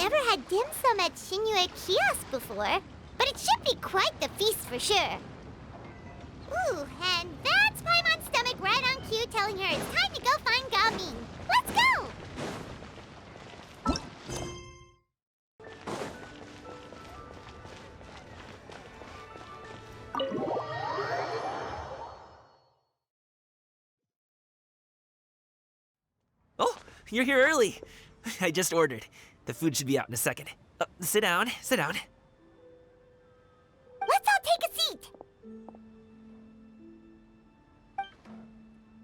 never had dim sum at Xinyue Kiosk before, but it should be quite the feast for sure. Ooh, and that's Paimon's stomach right on cue telling her it's time to go find Gaming. Let's go! Oh, you're here early. I just ordered. The food should be out in a second. Sit down, sit down. Let's all take a seat!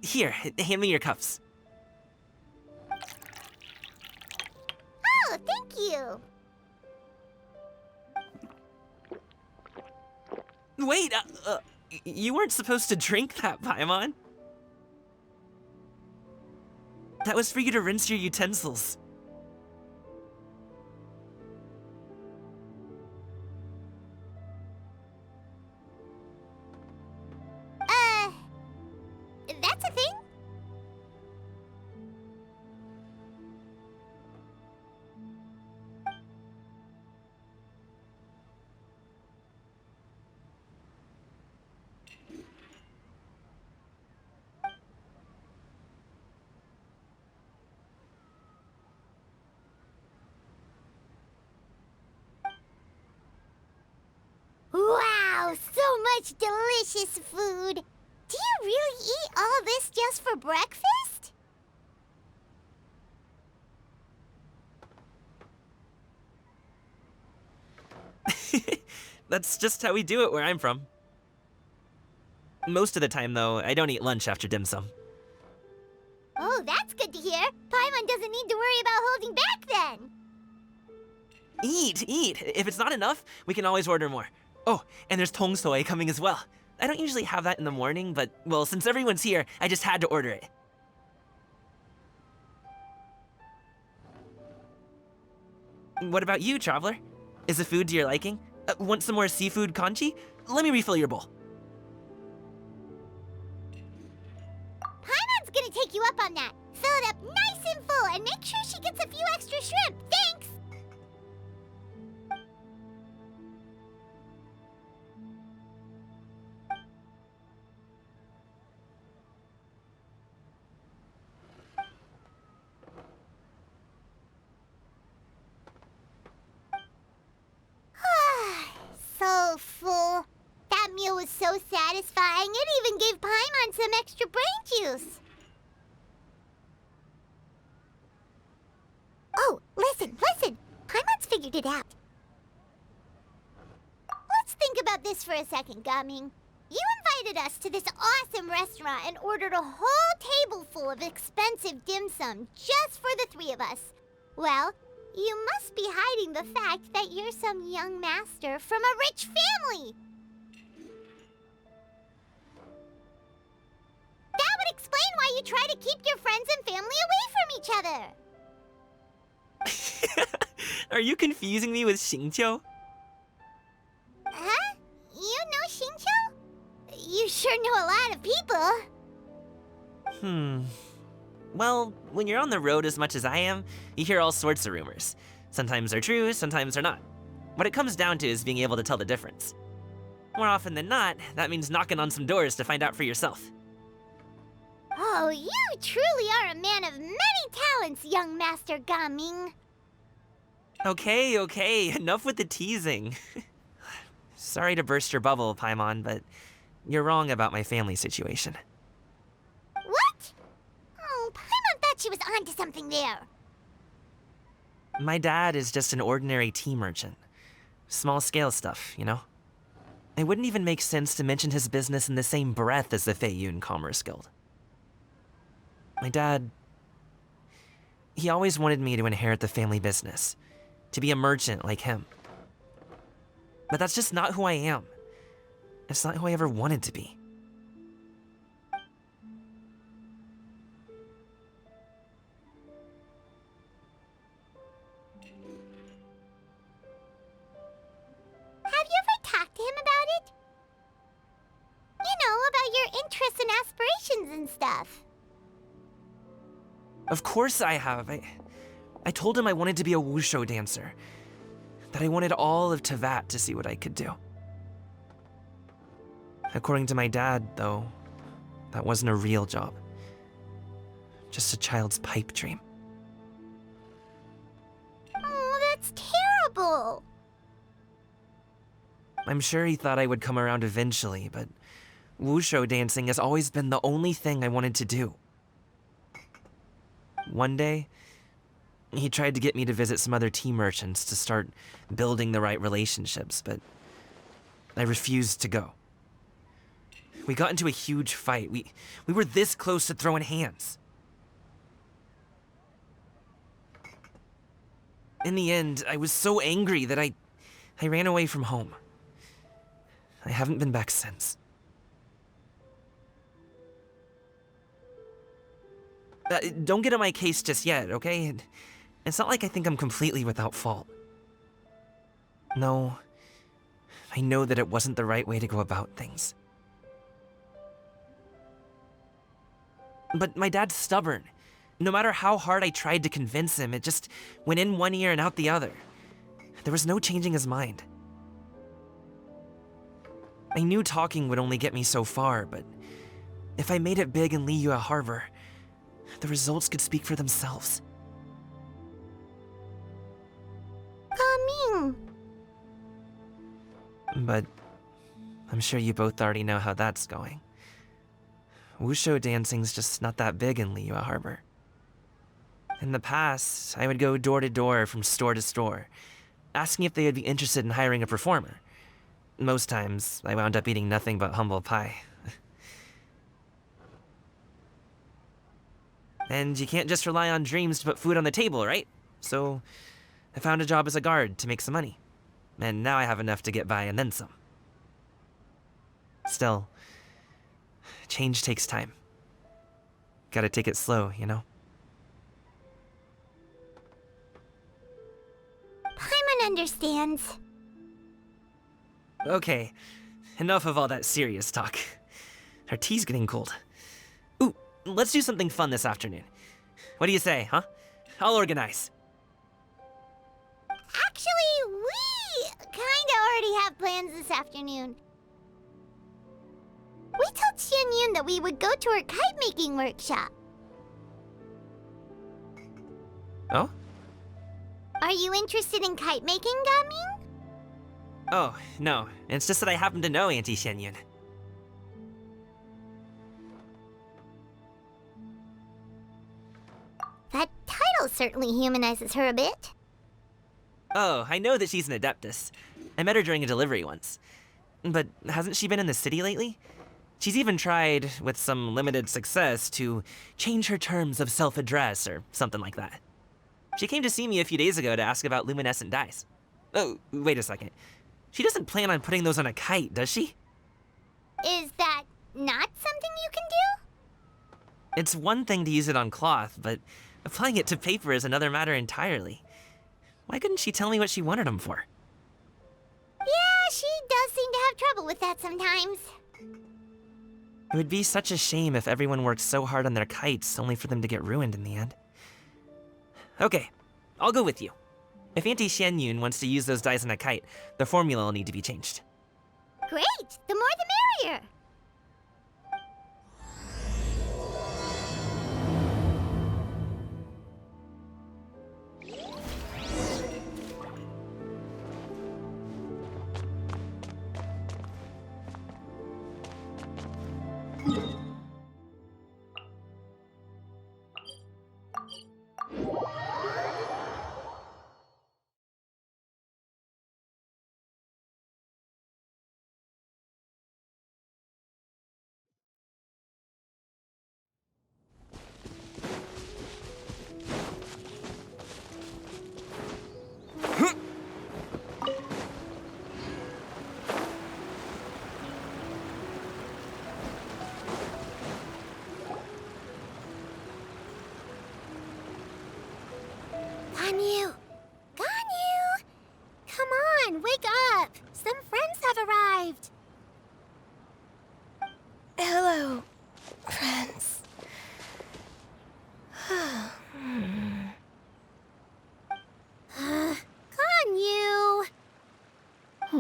Here, hand me your cups. Oh, thank you! Wait, you weren't supposed to drink that, Paimon. That was for you to rinse your utensils. That's a thing? Wow, so much delicious food! Do you really eat all this just for breakfast? That's just how we do it where I'm from. Most of the time, though, I don't eat lunch after dim sum. Oh, that's good to hear. Paimon doesn't need to worry about holding back then. Eat, eat. If it's not enough, we can always order more. Oh, and there's tong soy coming as well. I don't usually have that in the morning, but, well, since everyone's here, I just had to order it. What about you, Traveler? Is the food to your liking? Want some more seafood congee? Let me refill your bowl. Paimon's gonna take you up on that. Fill it up nice and full and make sure she gets a few extra shrimp. Thanks! So full. That meal was so satisfying, it even gave Paimon some extra brain juice. Oh, listen. Paimon's figured it out. Let's think about this for a second, Gaming. You invited us to this awesome restaurant and ordered a whole table full of expensive dim sum just for the three of us. Well, you must be hiding the fact that you're some young master from a rich family. That would explain why you try to keep your friends and family away from each other. Are you confusing me with Xingqiu? Huh? You know Xingqiu? You sure know a lot of people. Well, when you're on the road as much as I am, you hear all sorts of rumors. Sometimes they're true, sometimes they're not. What it comes down to is being able to tell the difference. More often than not, that means knocking on some doors to find out for yourself. Oh, you truly are a man of many talents, young Master Gaming. Okay, enough with the teasing. Sorry to burst your bubble, Paimon, but you're wrong about my family situation. What? Oh, Paimon thought she was onto something there. My dad is just an ordinary tea merchant. Small-scale stuff, you know? It wouldn't even make sense to mention his business in the same breath as the Feiyun Commerce Guild. My dad... he always wanted me to inherit the family business, to be a merchant like him. But that's just not who I am. It's not who I ever wanted to be. Have you ever talked to him about it? You know, about your interests and aspirations and stuff. Of course I have. I told him I wanted to be a wushu dancer, that I wanted all of Tevat to see what I could do. According to my dad, though, that wasn't a real job. Just a child's pipe dream. Oh, that's terrible! I'm sure he thought I would come around eventually, but wushu dancing has always been the only thing I wanted to do. One day, he tried to get me to visit some other tea merchants to start building the right relationships, but I refused to go. We got into a huge fight. We were this close to throwing hands. In the end, I was so angry that I ran away from home. I haven't been back since. Don't get on my case just yet, okay? It's not like I think I'm completely without fault. No, I know that it wasn't the right way to go about things. But my dad's stubborn. No matter how hard I tried to convince him, it just went in one ear and out the other. There was no changing his mind. I knew talking would only get me so far, but if I made it big in Liyue Harbor, the results could speak for themselves. Gaming. But I'm sure you both already know how that's going. Wushu dancing's just not that big in Liyue Harbor. In the past, I would go door to door from store to store, asking if they would be interested in hiring a performer. Most times, I wound up eating nothing but humble pie. And you can't just rely on dreams to put food on the table, right? So, I found a job as a guard to make some money. And now I have enough to get by and then some. Still, change takes time. Gotta take it slow, you know? Paimon understands. Okay, enough of all that serious talk. Our tea's getting cold. Ooh, let's do something fun this afternoon. What do you say, huh? I'll organize. Actually, we kinda already have plans this afternoon. We told Xinyue that we would go to her kite-making workshop. Oh? Are you interested in kite-making, Gaming? Oh, no. It's just that I happen to know Auntie Xinyue. That title certainly humanizes her a bit. Oh, I know that she's an adeptus. I met her during a delivery once. But hasn't she been in the city lately? She's even tried, with some limited success, to change her terms of self-address or something like that. She came to see me a few days ago to ask about luminescent dyes. Oh, wait a second. She doesn't plan on putting those on a kite, does she? Is that not something you can do? It's one thing to use it on cloth, but applying it to paper is another matter entirely. Why couldn't she tell me what she wanted them for? Yeah, she does seem to have trouble with that sometimes. It would be such a shame if everyone worked so hard on their kites only for them to get ruined in the end. Okay, I'll go with you. If Auntie Xinyue wants to use those dyes on a kite, the formula will need to be changed. Great! The more the merrier!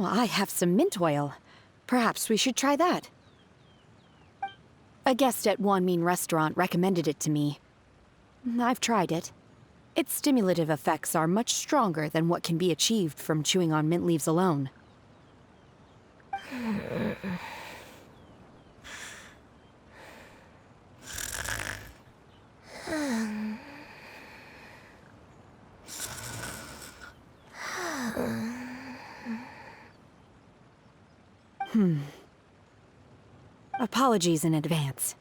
Oh, I have some mint oil. Perhaps we should try that. A guest at Wanmin restaurant recommended it to me. I've tried it. Its stimulative effects are much stronger than what can be achieved from chewing on mint leaves alone. Apologies in advance.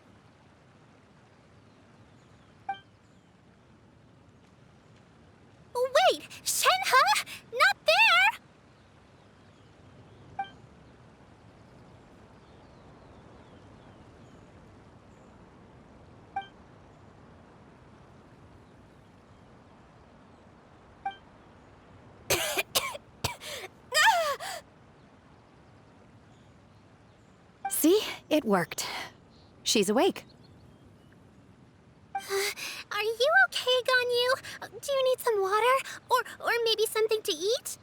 Wait! Shenhe? Not there! See? It worked. She's awake. Are you okay, Ganyu? Do you need some water? Or maybe something to eat?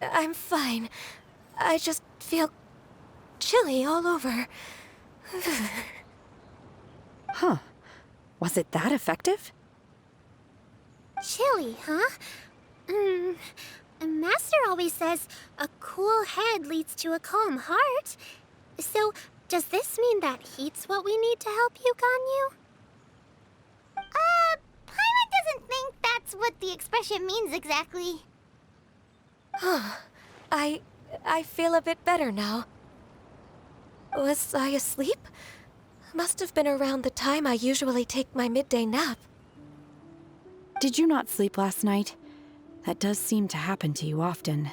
I'm fine. I just feel chilly all over. Huh. Was it that effective? Chilly, huh? Master always says a cool head leads to a calm heart. So, does this mean that heat's what we need to help you, Ganyu? Paimon doesn't think that's what the expression means exactly. I feel a bit better now. Was I asleep? Must have been around the time I usually take my midday nap. Did you not sleep last night? That does seem to happen to you often.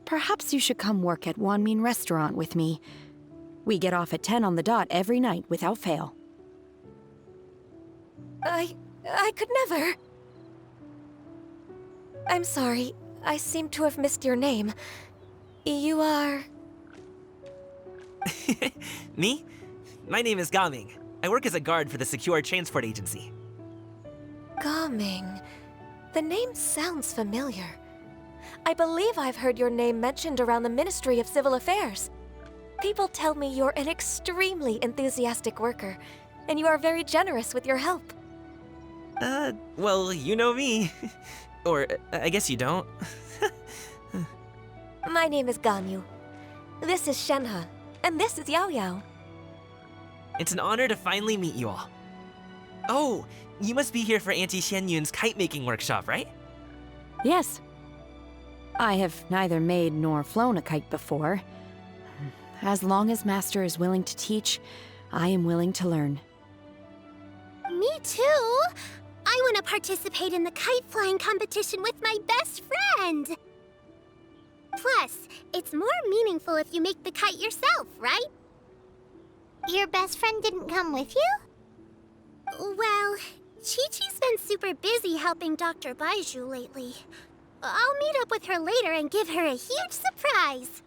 Perhaps you should come work at Wanmin restaurant with me. We get off at 10 on the dot every night without fail. I could never. I'm sorry. I seem to have missed your name. You are... Me? My name is Gaming. I work as a guard for the Secure Transport Agency. Gaming. The name sounds familiar. I believe I've heard your name mentioned around the Ministry of Civil Affairs. People tell me you're an extremely enthusiastic worker, and you are very generous with your help. Well, you know me. Or, I guess you don't. My name is Ganyu. This is Shenhe, and this is Yao Yao. It's an honor to finally meet you all. Oh, you must be here for Auntie Xianyue's kite-making workshop, right? Yes. I have neither made nor flown a kite before. As long as Master is willing to teach, I am willing to learn. Me too! I want to participate in the kite flying competition with my best friend! Plus, it's more meaningful if you make the kite yourself, right? Your best friend didn't come with you? Well, Chi-Chi's been super busy helping Dr. Baizhu lately. I'll meet up with her later and give her a huge surprise.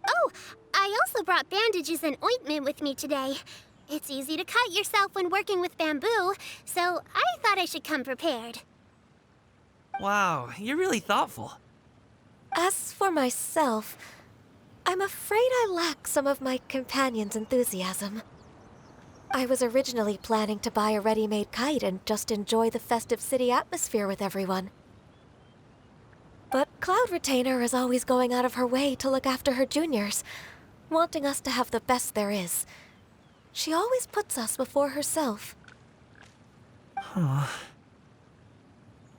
Oh, I also brought bandages and ointment with me today. It's easy to cut yourself when working with bamboo, so I thought I should come prepared. Wow, you're really thoughtful. As for myself, I'm afraid I lack some of my companion's enthusiasm. I was originally planning to buy a ready-made kite and just enjoy the festive city atmosphere with everyone. But Cloud Retainer is always going out of her way to look after her juniors, wanting us to have the best there is. She always puts us before herself. Huh.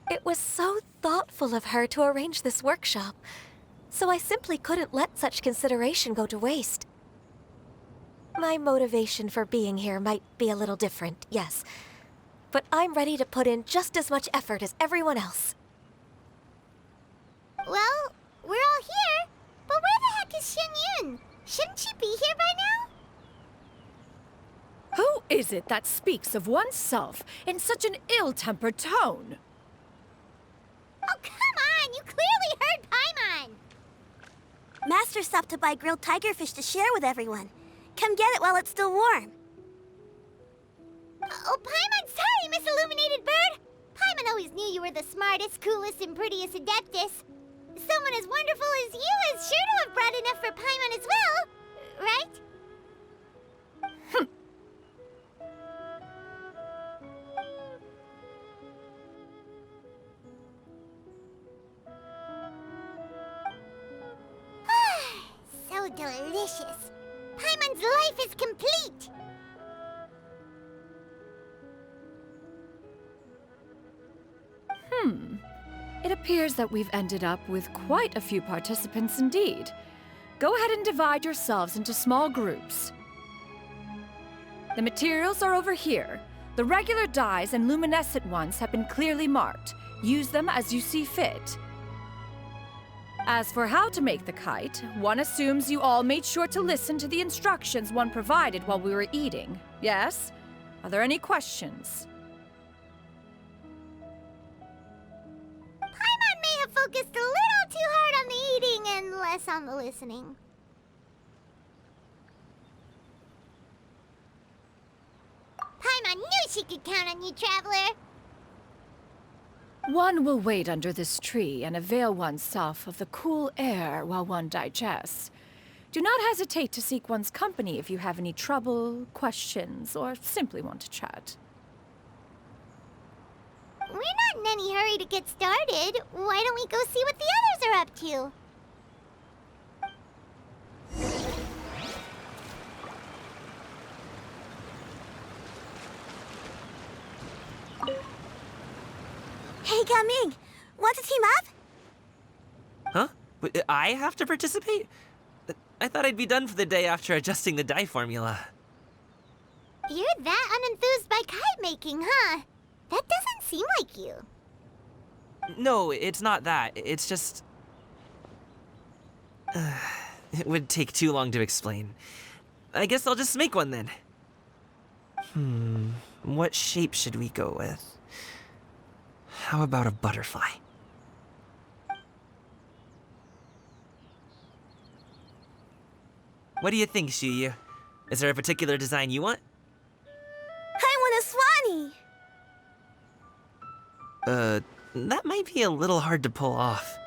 It was so thoughtful of her to arrange this workshop, so I simply couldn't let such consideration go to waste. My motivation for being here might be a little different, yes, but I'm ready to put in just as much effort as everyone else. Well, we're all here, but where the heck is Xinyue? Shouldn't she be here by now? Who is it that speaks of oneself in such an ill-tempered tone? Oh, come on! You clearly heard Paimon! Master stopped to buy grilled tigerfish to share with everyone. Come get it while it's still warm. Oh, Paimon, sorry, Miss Illuminated Bird! Paimon always knew you were the smartest, coolest, and prettiest Adeptus. Someone as wonderful as you is sure to have brought enough for Paimon as well, right? So delicious. Paimon's life is complete. It appears that we've ended up with quite a few participants indeed. Go ahead and divide yourselves into small groups. The materials are over here. The regular dyes and luminescent ones have been clearly marked. Use them as you see fit. As for how to make the kite, one assumes you all made sure to listen to the instructions one provided while we were eating. Yes? Are there any questions? Paimon may have focused a little too hard on the eating and less on the listening. Paimon knew she could count on you, Traveler. One will wait under this tree and avail oneself of the cool air while one digests. Do not hesitate to seek one's company if you have any trouble, questions, or simply want to chat. We're not in any hurry to get started. Why don't we go see what the others are up to? Hey, Gaming! Want to team up? Huh? But I have to participate? I thought I'd be done for the day after adjusting the dye formula. You're that unenthused by kite making, huh? That doesn't seem like you. No, it's not that. It's just... it would take too long to explain. I guess I'll just make one then. What shape should we go with? How about a butterfly? What do you think, Xinyue? Is there a particular design you want? I want a swanee! That might be a little hard to pull off.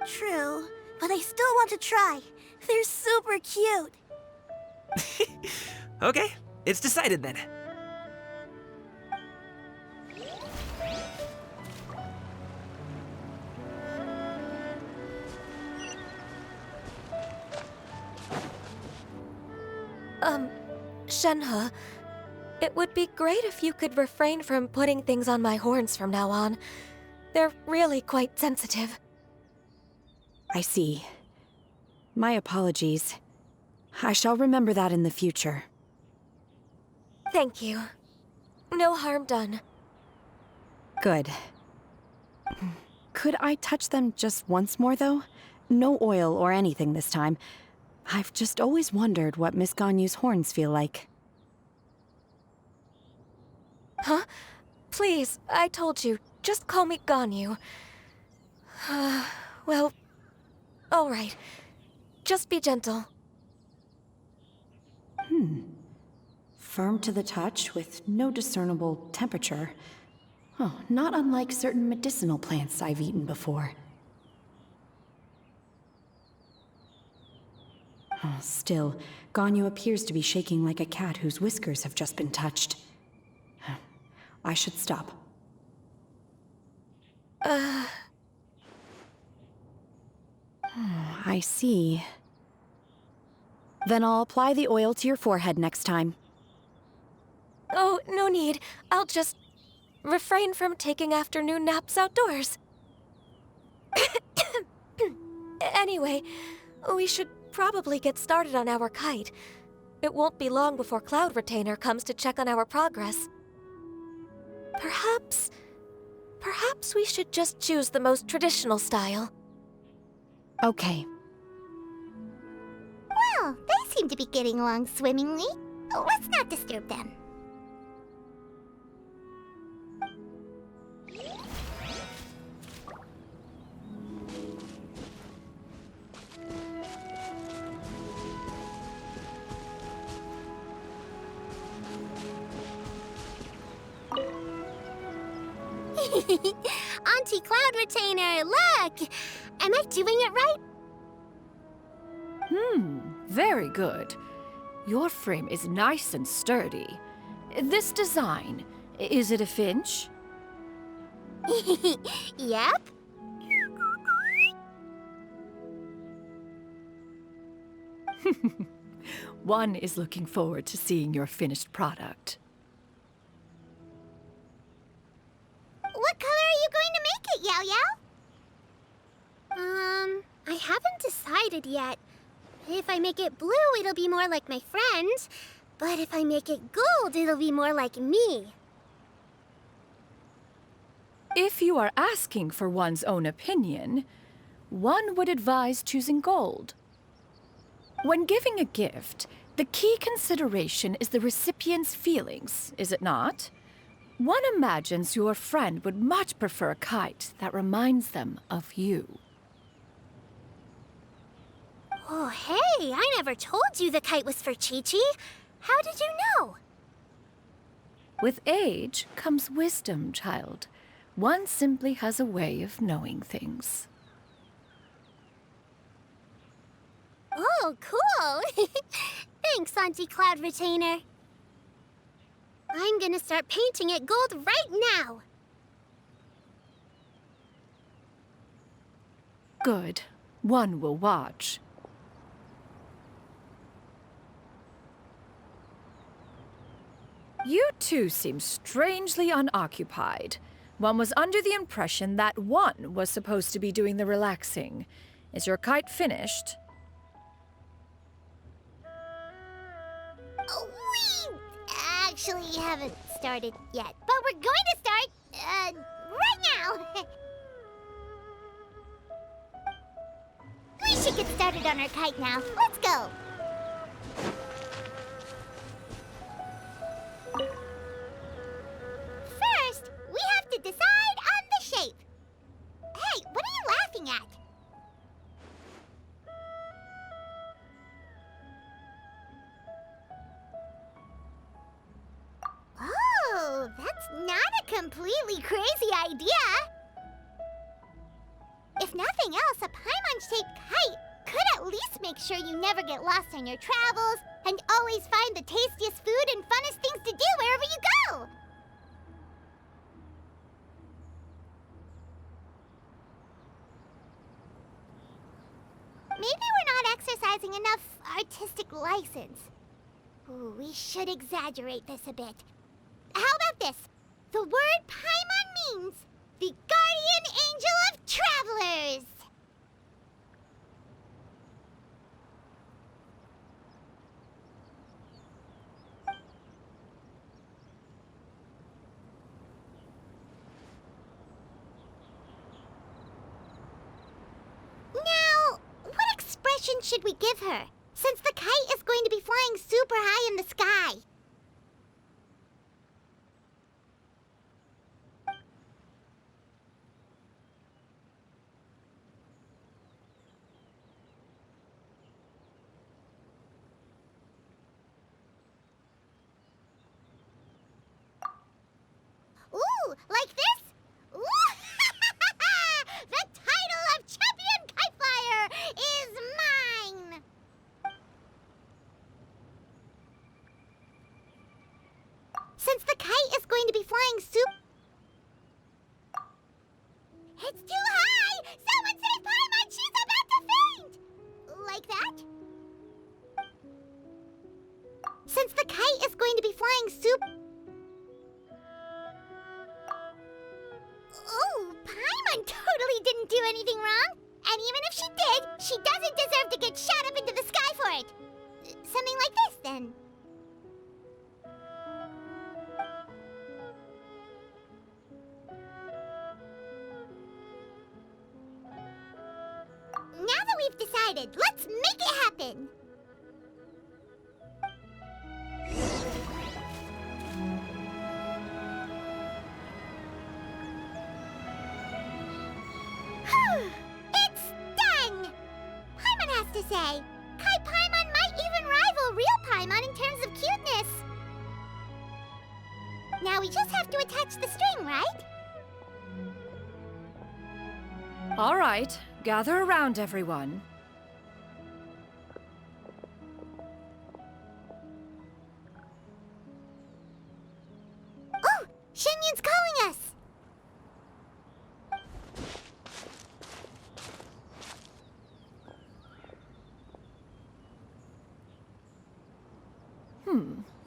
True, but I still want to try. They're super cute. Okay, it's decided then. Shenhe, it would be great if you could refrain from putting things on my horns from now on. They're really quite sensitive. I see. My apologies. I shall remember that in the future. Thank you. No harm done. Good. Could I touch them just once more, though? No oil or anything this time. I've just always wondered what Miss Ganyu's horns feel like. Huh? Please, I told you, just call me Ganyu. Well, all right. Just be gentle. Firm to the touch with no discernible temperature. Oh, not unlike certain medicinal plants I've eaten before. Oh, still, Ganyu appears to be shaking like a cat whose whiskers have just been touched. I should stop. I see. Then I'll apply the oil to your forehead next time. Oh, no need. I'll just refrain from taking afternoon naps outdoors. Anyway, we should probably get started on our kite. It won't be long before Cloud Retainer comes to check on our progress. Perhaps we should just choose the most traditional style. Okay. Well, they seem to be getting along swimmingly. Let's not disturb them. Auntie Cloud Retainer, look! Am I doing it right? Very good. Your frame is nice and sturdy. This design, is it a finch? Yep. One is looking forward to seeing your finished product. What color are you going to make it, Yao Yao? I haven't decided yet. If I make it blue, it'll be more like my friend. But if I make it gold, it'll be more like me. If you are asking for one's own opinion, one would advise choosing gold. When giving a gift, the key consideration is the recipient's feelings, is it not? One imagines your friend would much prefer a kite that reminds them of you. Oh, hey, I never told you the kite was for Chi-Chi. How did you know? With age comes wisdom, child. One simply has a way of knowing things. Oh, cool. Thanks, Auntie Cloud Retainer. I'm gonna start painting it gold right now. Good. One will watch. You two seem strangely unoccupied. One was under the impression that one was supposed to be doing the relaxing. Is your kite finished? We actually haven't started yet, but we're going to start, right now. We should get started on our kite now. Let's go. First, we have to decide on the shape. Hey, what are you laughing at? Oh, that's not a completely crazy idea. If nothing else, a Paimon-shaped kite could at least make sure you never get lost on your travels and always find the tastiest food and funnest things to do wherever you go. Maybe we're not exercising enough artistic license. Ooh, we should exaggerate this a bit. How about this? The word Paimon means the guardian angel of travelers. Now, what expression should we give her, since the kite is going to be flying super high in the sky? Ooh, like this? Ooh! The title of Champion Kite Flyer is mine! Since the kite is going to be flying It's too high! Someone save Paimon! She's about to faint! Like that? Since the kite is going to be flying Oh, Paimon totally didn't do anything wrong. And even if she did, she doesn't deserve to get shot up into the sky for it. Something like this, then. Now that we've decided, let's make it happen. It's done! Paimon has to say, Kite Paimon might even rival real Paimon in terms of cuteness. Now we just have to attach the string, right? All right, gather around, everyone. Oh! Xinyue's calling us!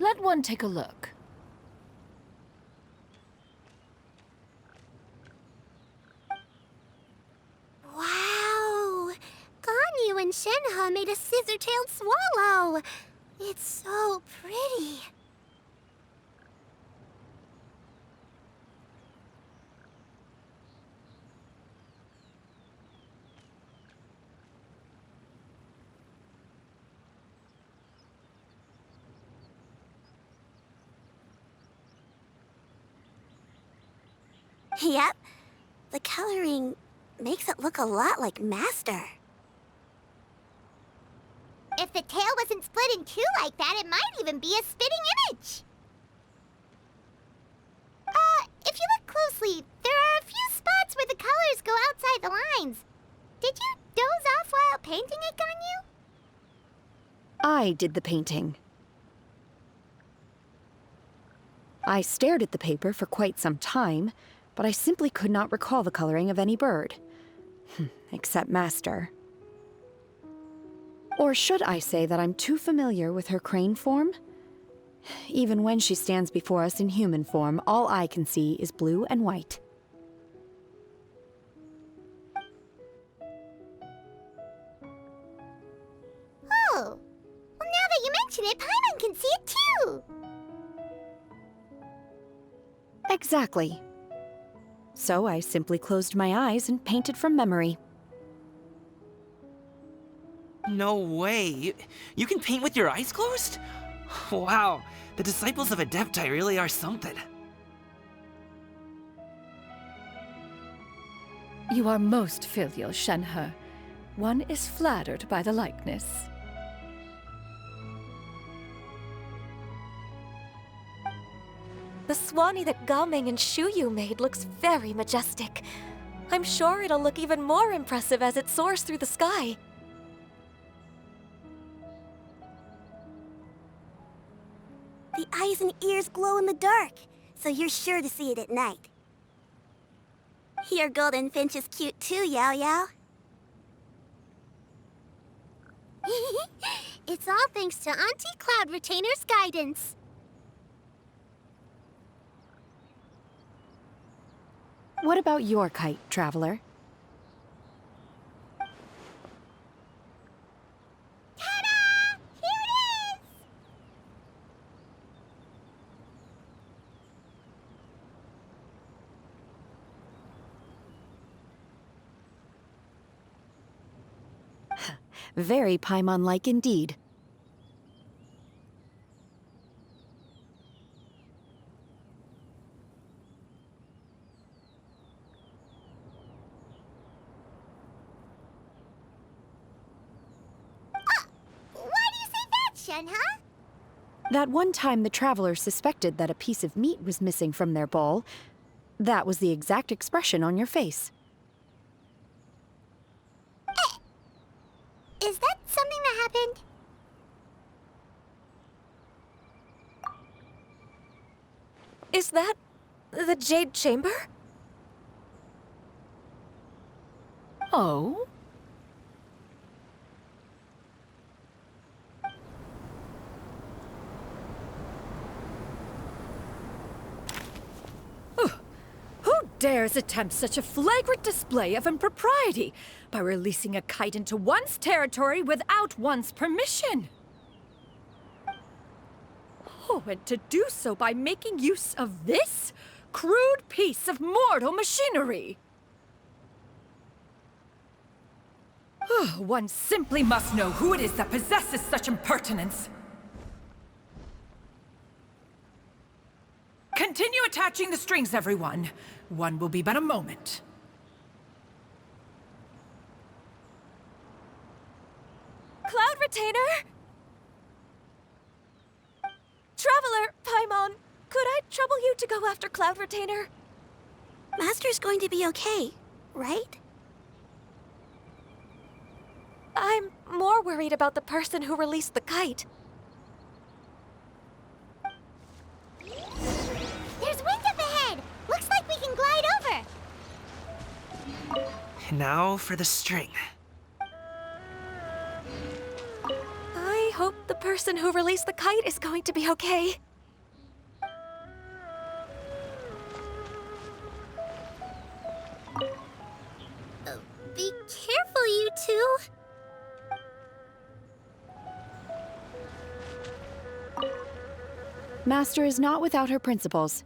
Let one take a look. Wow! Ganyu and Shenhe made a scissor-tailed swallow. It's so pretty. Yep. The coloring makes it look a lot like Master. If the tail wasn't split in two like that, it might even be a spitting image. If you look closely, there are a few spots where the colors go outside the lines. Did you doze off while painting it, Ganyu? I did the painting. I stared at the paper for quite some time, but I simply could not recall the coloring of any bird. Except Master. Or should I say that I'm too familiar with her crane form? Even when she stands before us in human form, all I can see is blue and white. Oh. Well, now that you mention it, Paimon can see it too. Exactly. So I simply closed my eyes and painted from memory. No way. You can paint with your eyes closed? Wow, the disciples of Adepti really are something. You are most filial, Shenhe. One is flattered by the likeness. The Swanee that Gaming and Xinyue made looks very majestic. I'm sure it'll look even more impressive as it soars through the sky. The eyes and ears glow in the dark, so you're sure to see it at night. Your golden finch is cute too, Yao Yao. It's all thanks to Auntie Cloud Retainer's guidance. What about your kite, Traveler? Ta-da! Here it is! Very Paimon-like indeed. Why do you say that, Shenhe? That one time the Traveler suspected that a piece of meat was missing from their bowl, that was the exact expression on your face. Is that something that happened? Is that the Jade Chamber? Oh? Who dares attempt such a flagrant display of impropriety by releasing a kite into one's territory without one's permission? Oh, and to do so by making use of this crude piece of mortal machinery. One simply must know who it is that possesses such impertinence. Continue attaching the strings, everyone. One will be but a moment. Cloud Retainer? Traveler, Paimon, could I trouble you to go after Cloud Retainer? Master's going to be okay, right? more worried about the person who released the kite. There's wind up ahead! Looks like we can glide over! Now for the string. I hope the person who released the kite is going to be okay. Be careful, you two! Master is not without her principles.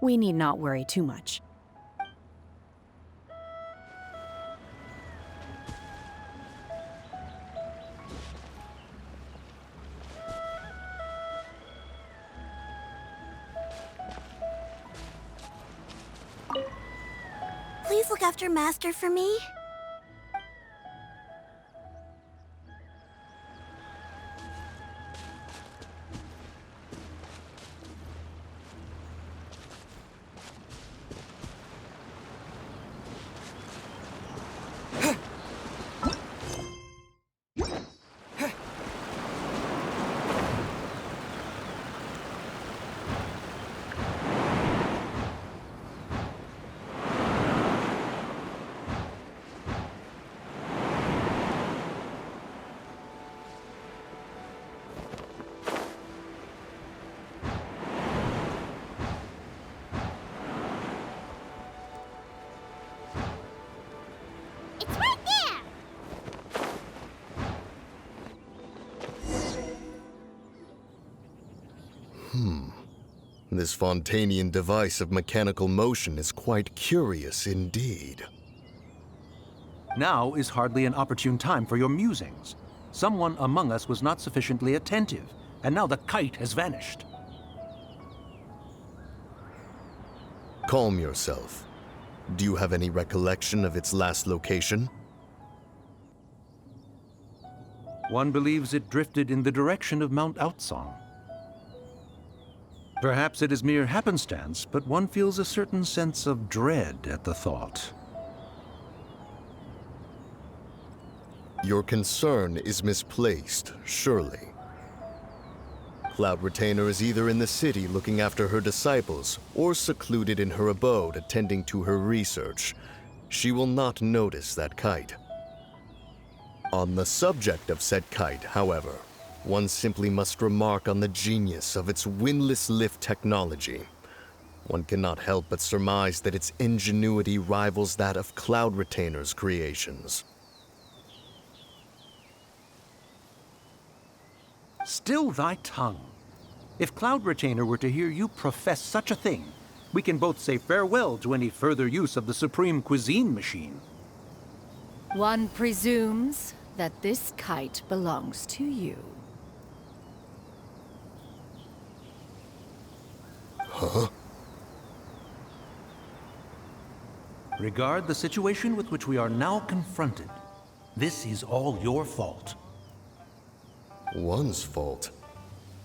We need not worry too much. Please look after Master for me. It's right there! This Fontanian device of mechanical motion is quite curious indeed. Now is hardly an opportune time for your musings. Someone among us was not sufficiently attentive, and now the kite has vanished. Calm yourself. Do you have any recollection of its last location? One believes it drifted in the direction of Mount Outsong. Perhaps it is mere happenstance, but one feels a certain sense of dread at the thought. Your concern is misplaced, surely. Cloud Retainer is either in the city looking after her disciples, or secluded in her abode attending to her research. She will not notice that kite. On the subject of said kite, however, one simply must remark on the genius of its windless lift technology. One cannot help but surmise that its ingenuity rivals that of Cloud Retainer's creations. Still thy tongue. If Cloud Retainer were to hear you profess such a thing, we can both say farewell to any further use of the Supreme Cuisine Machine. One presumes that this kite belongs to you. Huh? Regard the situation with which we are now confronted. This is all your fault. One's fault.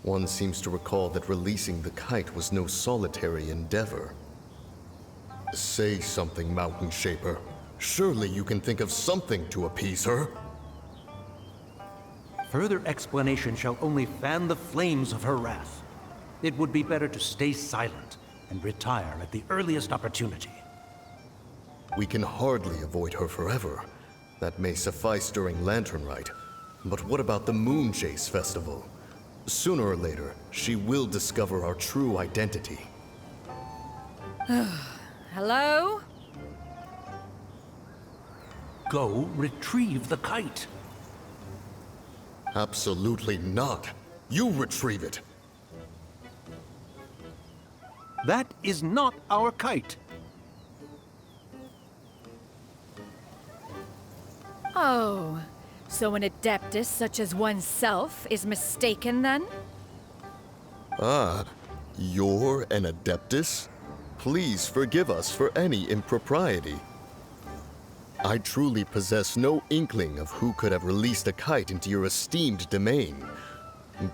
One seems to recall that releasing the kite was no solitary endeavor. Say something, Mountain Shaper. Surely you can think of something to appease her. Further explanation shall only fan the flames of her wrath. It would be better to stay silent and retire at the earliest opportunity. We can hardly avoid her forever. That may suffice during Lantern Rite. But what about the Moon Chase Festival? Sooner or later, she will discover our true identity. Hello? Go retrieve the kite. Absolutely not. You retrieve it. That is not our kite. Oh, so an adeptus such as oneself is mistaken then? Ah, you're an Adeptus? Please forgive us for any impropriety. I truly possess no inkling of who could have released a kite into your esteemed domain.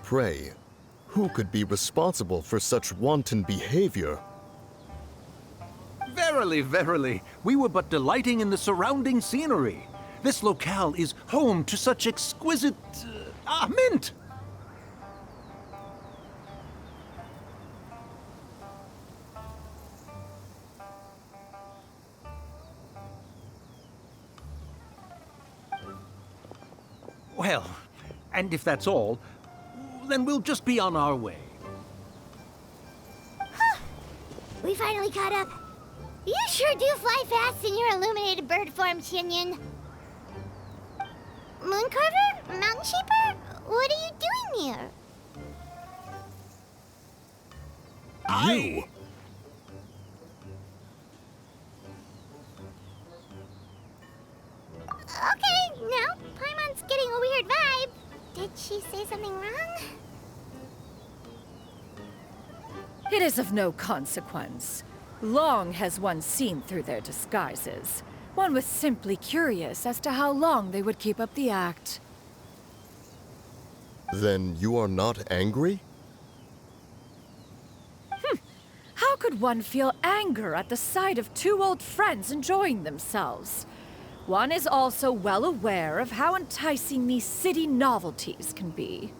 Pray, who could be responsible for such wanton behavior? Verily, verily, we were but delighting in the surrounding scenery. This locale is home to such exquisite... mint! Well, and if that's all, then we'll just be on our way. We finally caught up. You sure do fly fast in your illuminated bird form, Xinyue. Mooncarver? Mountain Shaper? What are you doing here? You? Okay, now Paimon's getting a weird vibe. Did she say something wrong? It is of no consequence. Long has one seen through their disguises. One was simply curious as to how long they would keep up the act. Then you are not angry? How could one feel anger at the sight of two old friends enjoying themselves? One is also well aware of how enticing these city novelties can be.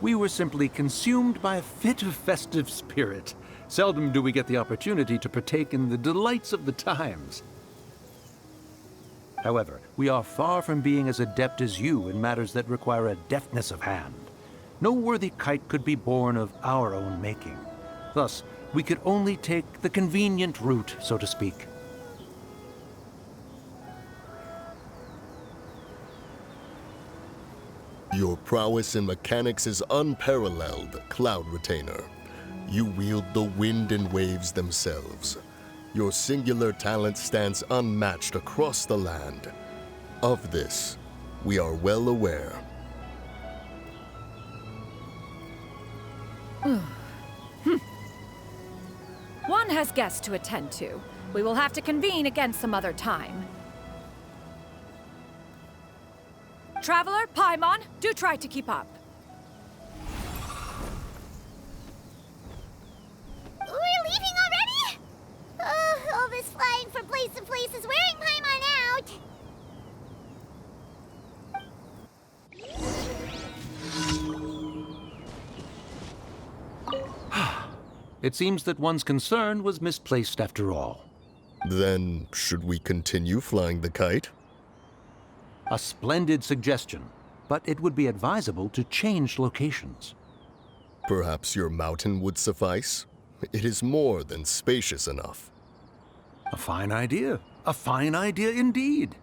We were simply consumed by a fit of festive spirit. Seldom do we get the opportunity to partake in the delights of the times. However, we are far from being as adept as you in matters that require a deftness of hand. No worthy kite could be born of our own making. Thus, we could only take the convenient route, so to speak. Your prowess in mechanics is unparalleled, Cloud Retainer. You wield the wind and waves themselves. Your singular talent stands unmatched across the land. Of this, we are well aware. One has guests to attend to. We will have to convene again some other time. Traveler, Paimon, do try to keep up. We're leaving already? Oh, all this flying from place to place is wearing Paimon out. It seems that one's concern was misplaced after all. Then, should we continue flying the kite? A splendid suggestion, but it would be advisable to change locations. Perhaps your mountain would suffice? It is more than spacious enough. A fine idea. A fine idea indeed.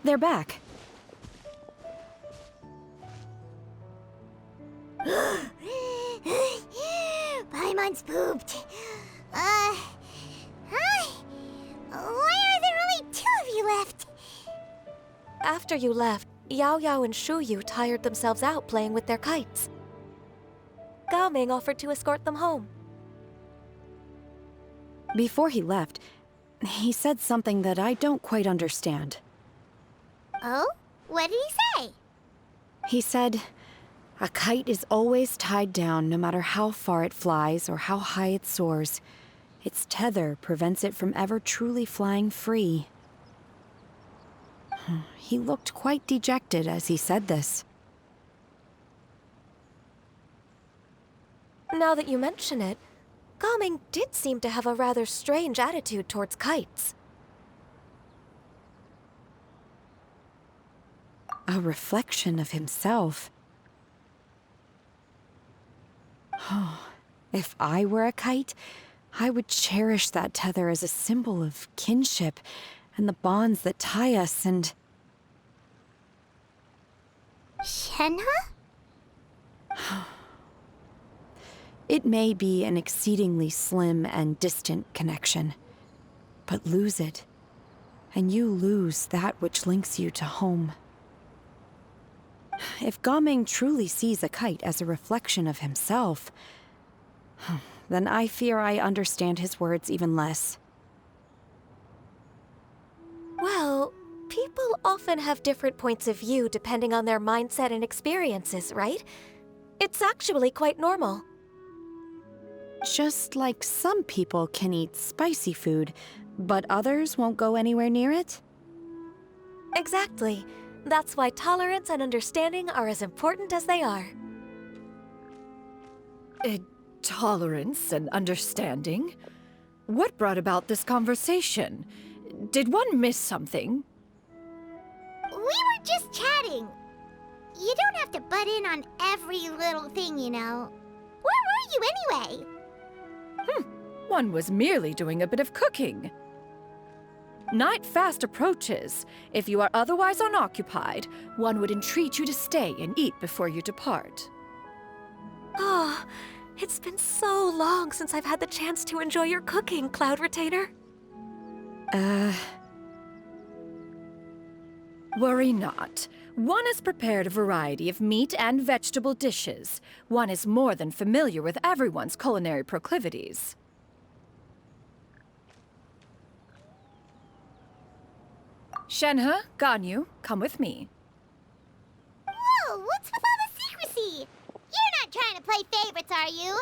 They're back. Paimon's pooped. Hi. Why are there only two of you left? After you left, Yao Yao and Shuyu tired themselves out playing with their kites. Gaming offered to escort them home. Before he left, he said something that I don't quite understand. Oh? What did he say? He said, a kite is always tied down no matter how far it flies or how high it soars. Its tether prevents it from ever truly flying free. He looked quite dejected as he said this. Now that you mention it, Gaming did seem to have a rather strange attitude towards kites. A reflection of himself. If I were a kite, I would cherish that tether as a symbol of kinship and the bonds that tie us and... Shenhe? It may be an exceedingly slim and distant connection, but lose it, and you lose that which links you to home. If Gaming truly sees a kite as a reflection of himself, then I fear I understand his words even less. Well, people often have different points of view depending on their mindset and experiences, right? It's actually quite normal. Just like some people can eat spicy food, but others won't go anywhere near it? Exactly. That's why tolerance and understanding are as important as they are. Tolerance and understanding? What brought about this conversation? Did one miss something? We were just chatting. You don't have to butt in on every little thing, you know. Where were you anyway? One was merely doing a bit of cooking. Night fast approaches. If you are otherwise unoccupied, one would entreat you to stay and eat before you depart. Oh, it's been so long since I've had the chance to enjoy your cooking, Cloud Retainer. Worry not. One has prepared a variety of meat and vegetable dishes. One is more than familiar with everyone's culinary proclivities. Shenhe, Ganyu, come with me. Whoa, what's with all the secrecy? You're not trying to play favorites, are you?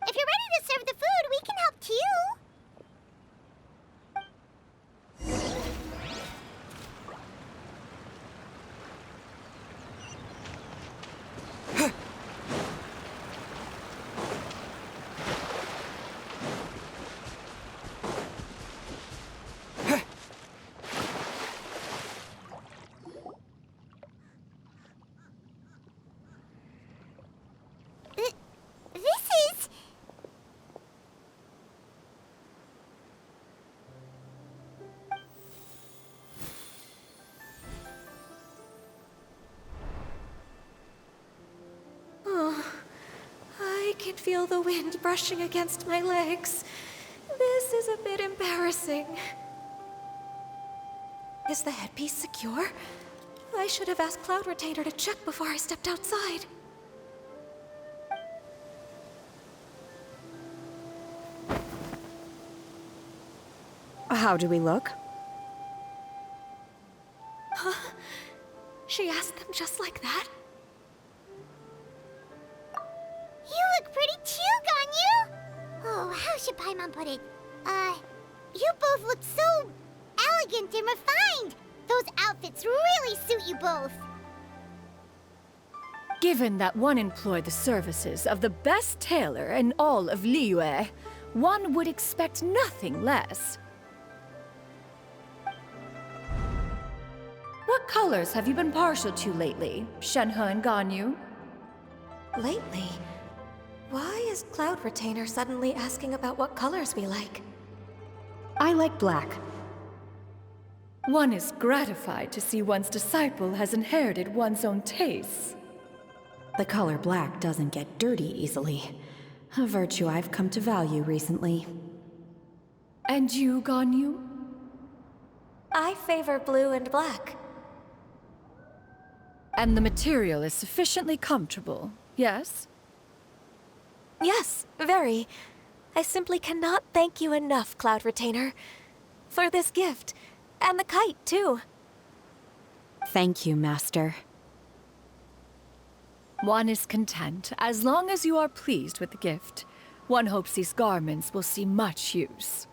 If you're ready to serve the food, we can help too. I can feel the wind brushing against my legs. This is a bit embarrassing. Is the headpiece secure? I should have asked Cloud Retainer to check before I stepped outside. How do we look? Huh? She asked them just like that? You look pretty too, Ganyu! Oh, how should Paimon put it? You both look so elegant and refined! Those outfits really suit you both! Given that one employed the services of the best tailor in all of Liyue, one would expect nothing less. What colors have you been partial to lately, Shenhe and Ganyu? Lately? Why is Cloud Retainer suddenly asking about what colors we like? I like black. One is gratified to see one's disciple has inherited one's own tastes. The color black doesn't get dirty easily. A virtue I've come to value recently. And you, Ganyu? I favor blue and black. And the material is sufficiently comfortable, yes? Yes, very. I simply cannot thank you enough, Cloud Retainer, for this gift, and the kite, too. Thank you, Master. One is content, as long as you are pleased with the gift. One hopes these garments will see much use.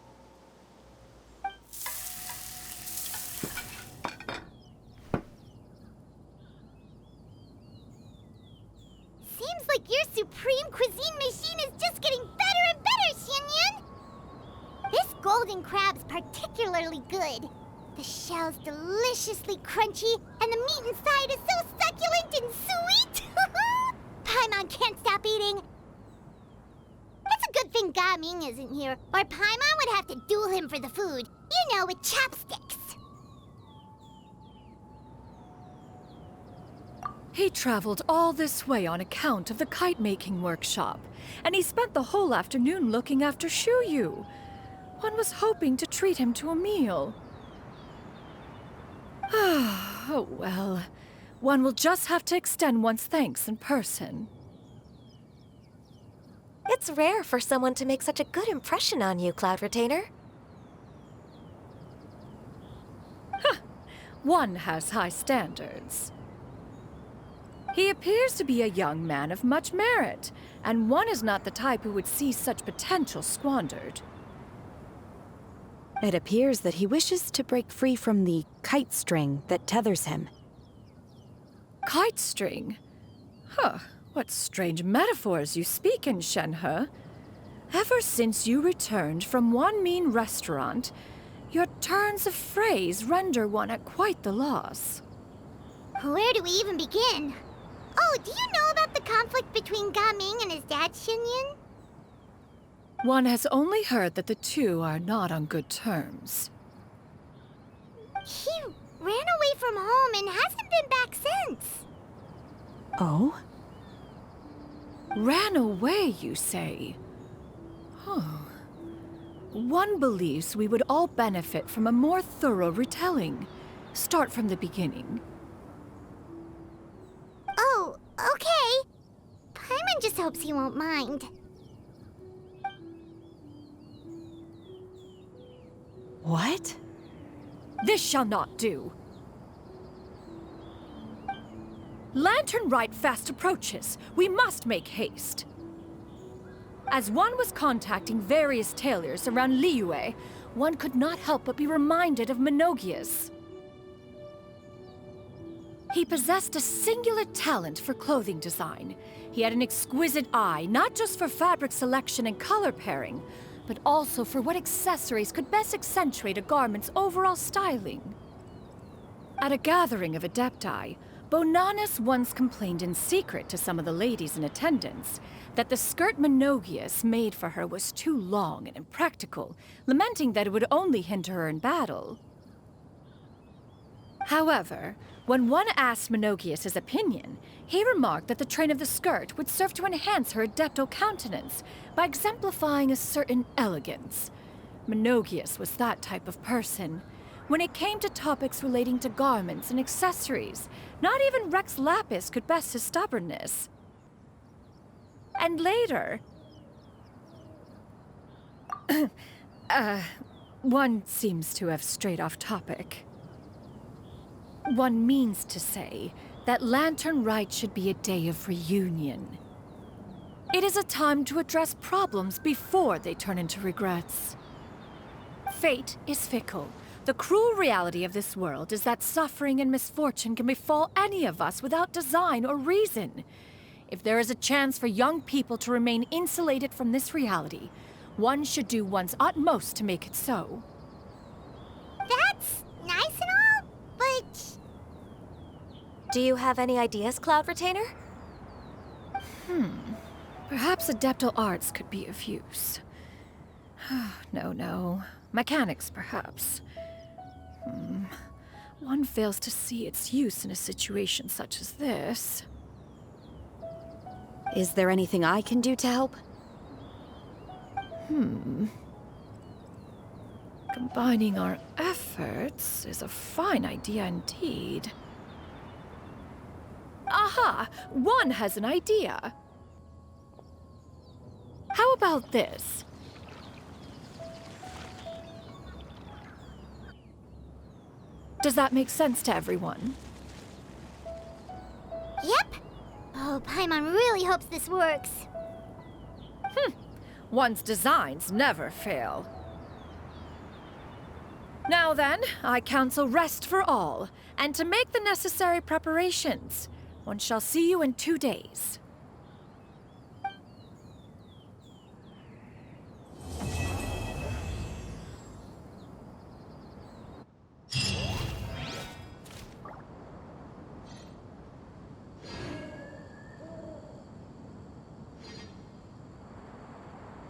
Seems like your supreme cuisine machine is just getting better and better, Xinyue! This golden crab's particularly good. The shell's deliciously crunchy, and the meat inside is so succulent and sweet! Paimon can't stop eating. It's a good thing Gaming isn't here, or Paimon would have to duel him for the food. You know, with chopsticks. He traveled all this way on account of the kite-making workshop, and he spent the whole afternoon looking after Xinyue. One was hoping to treat him to a meal. Oh well. One will just have to extend one's thanks in person. It's rare for someone to make such a good impression on you, Cloud Retainer. One has high standards. He appears to be a young man of much merit, and one is not the type who would see such potential squandered. It appears that he wishes to break free from the kite string that tethers him. Kite string? Huh, what strange metaphors you speak in, Shenhe. Ever since you returned from one mean restaurant, your turns of phrase render one at quite the loss. Where do we even begin? Oh, do you know about the conflict between Gaming and his dad, Xinyue? One has only heard that the two are not on good terms. He ran away from home and hasn't been back since. Oh? Ran away, you say? One believes we would all benefit from a more thorough retelling. Start from the beginning. Oh, okay. Paimon just hopes he won't mind. What? This shall not do. Lantern Rite fast approaches. We must make haste. As one was contacting various tailors around Liyue, one could not help but be reminded of Menogias. He possessed a singular talent for clothing design. He had an exquisite eye, not just for fabric selection and color pairing, but also for what accessories could best accentuate a garment's overall styling. At a gathering of Adepti, Bonanis once complained in secret to some of the ladies in attendance that the skirt Menogias made for her was too long and impractical, lamenting that it would only hinder her in battle. However, when one asked Menogias his opinion, he remarked that the train of the skirt would serve to enhance her adepto countenance by exemplifying a certain elegance. Menogias was that type of person. When it came to topics relating to garments and accessories, not even Rex Lapis could best his stubbornness. And later... one seems to have strayed off topic. One means to say that Lantern Rite should be a day of reunion. It is a time to address problems before they turn into regrets. Fate is fickle. The cruel reality of this world is that suffering and misfortune can befall any of us without design or reason. If there is a chance for young people to remain insulated from this reality, one should do one's utmost to make it so. That's nice and all, but... Do you have any ideas, Cloud Retainer? Perhaps adeptal arts could be of use. No. Mechanics, perhaps. One fails to see its use in a situation such as this. Is there anything I can do to help? Combining our efforts is a fine idea indeed. Aha! One has an idea! How about this? Does that make sense to everyone? Yep. Oh, Paimon really hopes this works. One's designs never fail. Now then, I counsel rest for all, and to make the necessary preparations. One shall see you in 2 days.